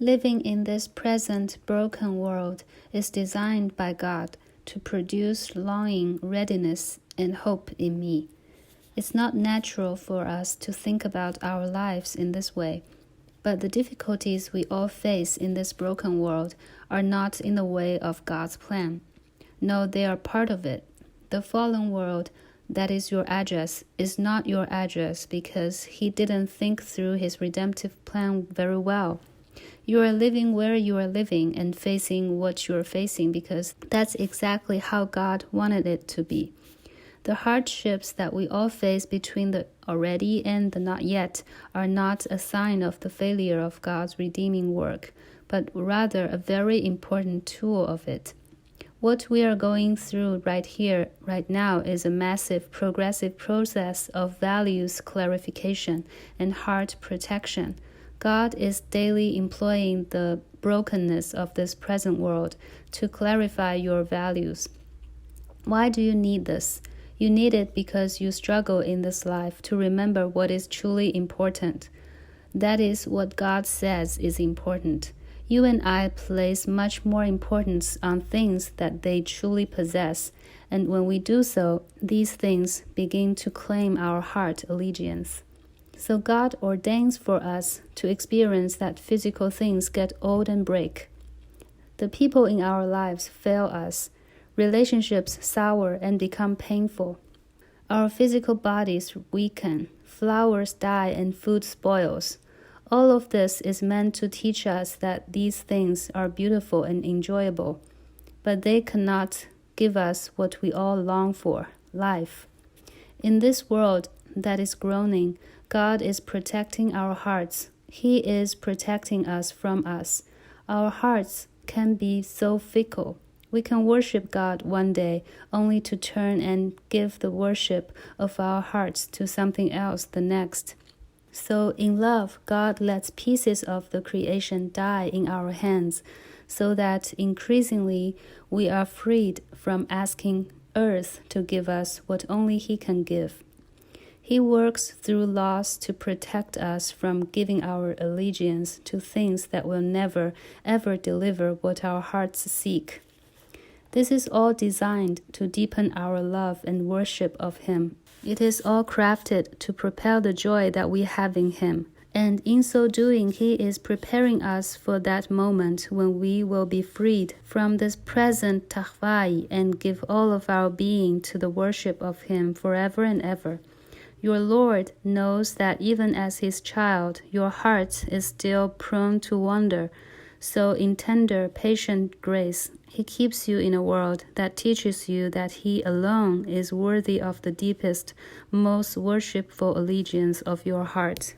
Living in this present broken world is designed by God to produce longing, readiness, and hope in me. It's not natural for us to think about our lives in this way, but the difficulties we all face in this broken world are not in the way of God's plan. No, they are part of it. The fallen world, that is your address, is not your address because He didn't think through His redemptive plan very well. You are living where you are living and facing what you are facing because that's exactly how God wanted it to be. The hardships that we all face between the already and the not yet are not a sign of the failure of God's redeeming work, but rather a very important tool of it. What we are going through right here, right now, is a massive progressive process of values clarification and heart protection. God is daily employing the brokenness of this present world to clarify your values. Why do you need this? You need it because you struggle in this life to remember what is truly important. That is what God says is important. You and I place much more importance on things that they truly possess, and when we do so, these things begin to claim our heart allegiance. So God ordains for us to experience that physical things get old and break. The people in our lives fail us. Relationships sour and become painful. Our physical bodies weaken. Flowers die and food spoils. All of this is meant to teach us that these things are beautiful and enjoyable, but they cannot give us what we all long for, life. In this world that is groaning, God is protecting our hearts. He is protecting us from us. Our hearts can be so fickle. We can worship God one day only to turn and give the worship of our hearts to something else the next. So in love, God lets pieces of the creation die in our hands so that increasingly we are freed from asking earth to give us what only He can give. He works through laws to protect us from giving our allegiance to things that will never, ever deliver what our hearts seek. This is all designed to deepen our love and worship of Him. It is all crafted to propel the joy that we have in Him. And in so doing, He is preparing us for that moment when we will be freed from this present tahvai and give all of our being to the worship of Him forever and ever. Your Lord knows that even as His child, your heart is still prone to wander. So in tender, patient grace, He keeps you in a world that teaches you that He alone is worthy of the deepest, most worshipful allegiance of your heart.